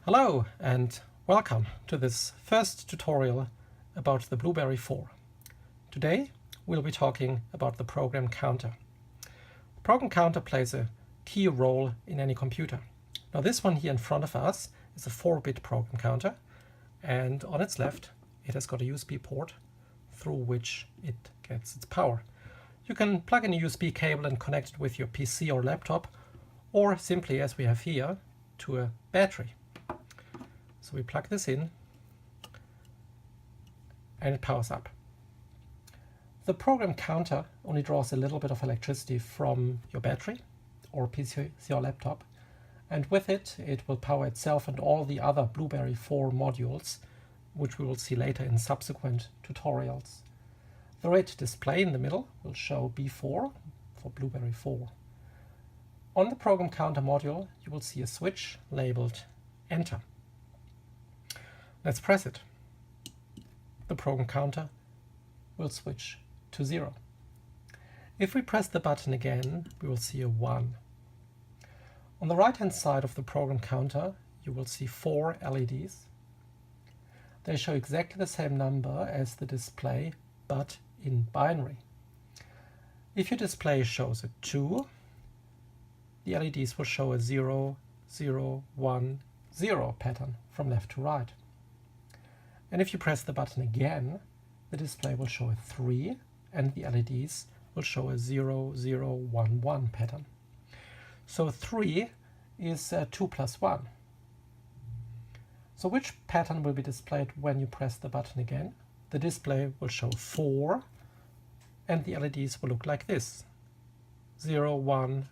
Hello and welcome to this first tutorial about the Blueberry 4. Today we'll be talking about the program counter. The program counter plays a key role in any computer. Now this one here in front of us is a 4-bit program counter, and on its left it has got a USB port through which it gets its power. You can plug in a USB cable and connect it with your PC or laptop, or simply, as we have here, to a battery. So we plug this in and it powers up. The program counter only draws a little bit of electricity from your battery or PC or laptop, and with it, it will power itself and all the other Blueberry 4 modules, which we will see later in subsequent tutorials. The red display in the middle will show B4 for Blueberry 4. On the program counter module, you will see a switch labeled Enter. Let's press it. The program counter will switch to 0. If we press the button again, we will see a 1. On the right-hand side of the program counter, you will see 4 LEDs. They show exactly the same number as the display, but in binary. If your display shows a 2, the LEDs will show a 0, 0, 1, 0 pattern from left to right. And if you press the button again, the display will show a 3 and the LEDs will show a 0, 0, 1, 1 pattern. So 3 is 2 plus 1. So which pattern will be displayed when you press the button again? The display will show 4 and the LEDs will look like this: 0, 1,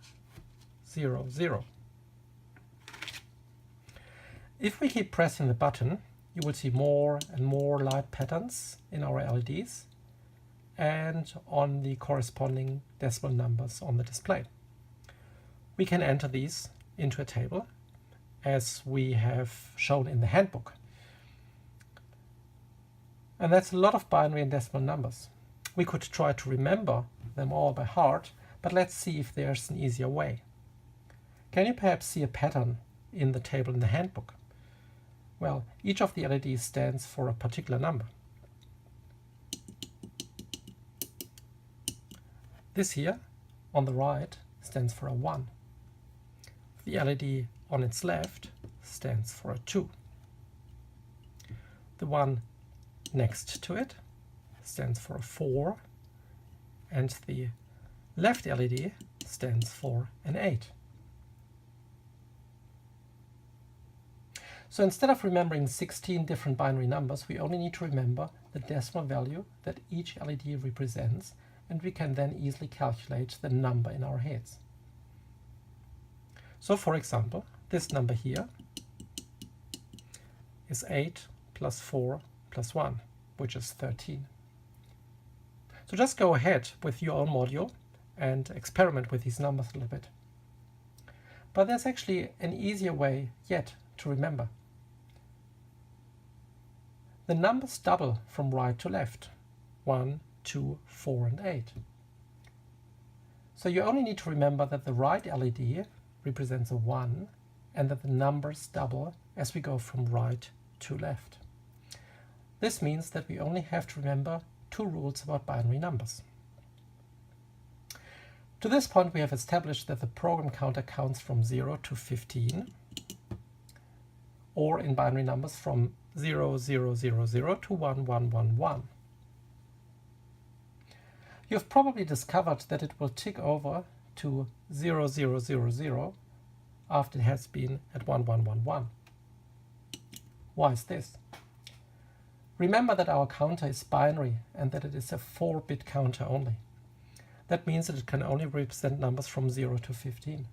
0, 0. If we keep pressing the button, you will see more and more light patterns in our LEDs and on the corresponding decimal numbers on the display. We can enter these into a table, as we have shown in the handbook. And that's a lot of binary and decimal numbers. We could try to remember them all by heart, but let's see if there's an easier way. Can you perhaps see a pattern in the table in the handbook? Well, each of the LEDs stands for a particular number. This here, on the right, stands for a 1. The LED on its left stands for a 2. The one next to it stands for a 4, and the left LED stands for an 8. So instead of remembering 16 different binary numbers, we only need to remember the decimal value that each LED represents, and we can then easily calculate the number in our heads. So for example, this number here is 8 plus 4 plus 1, which is 13. So just go ahead with your own module and experiment with these numbers a little bit. But there's actually an easier way yet to remember. The numbers double from right to left: 1, 2, 4, and 8. So you only need to remember that the right LED represents a 1 and that the numbers double as we go from right to left. This means that we only have to remember 2 rules about binary numbers. To this point, we have established that the program counter counts from 0 to 15, or in binary numbers from 0, 0, 0, 0 to 1, 1, 1, 1. You've probably discovered that it will tick over to 0, 0, 0, 0 after it has been at 1, 1, 1, 1. Why is this? Remember that our counter is binary and that it is a 4-bit counter only. That means that it can only represent numbers from 0 to 15.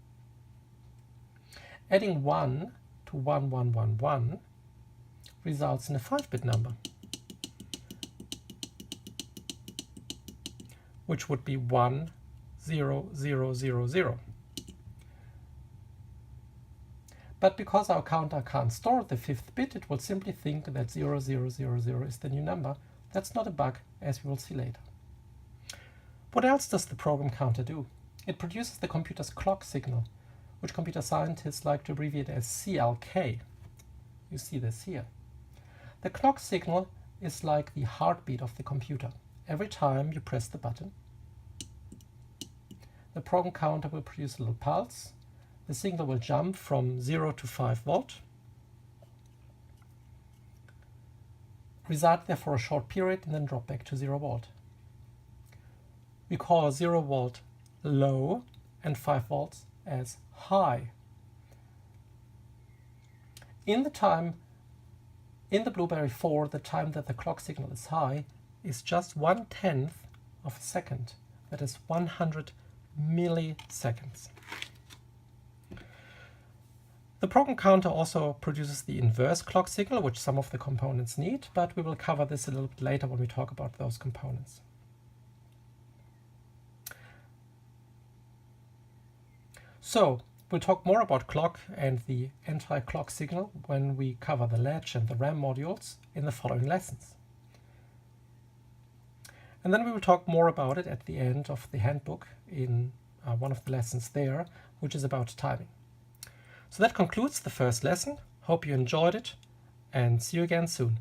Adding 1 to 1, 1, 1, 1 results in a 5-bit number, which would be 1, 0, 0, 0, 0. But because our counter can't store the 5th bit, it will simply think that 0, 0, 0, 0 is the new number. That's not a bug, as we will see later. What else does the program counter do? It produces the computer's clock signal, which computer scientists like to abbreviate as CLK. You see this here. The clock signal is like the heartbeat of the computer. Every time you press the button, the program counter will produce a little pulse. The signal will jump from 0 to 5 volt, reside there for a short period, and then drop back to 0 volt. We call 0 volt low and 5 volts as high. In the Blueberry 4, the time that the clock signal is high is just 1/10 of a second. That is 100 milliseconds. The program counter also produces the inverse clock signal, which some of the components need, but we will cover this a little bit later when we talk about those components. So, we'll talk more about clock and the anti-clock signal when we cover the latch and the RAM modules in the following lessons. And then we will talk more about it at the end of the handbook in one of the lessons there, which is about timing. So that concludes the first lesson. Hope you enjoyed it, and see you again soon.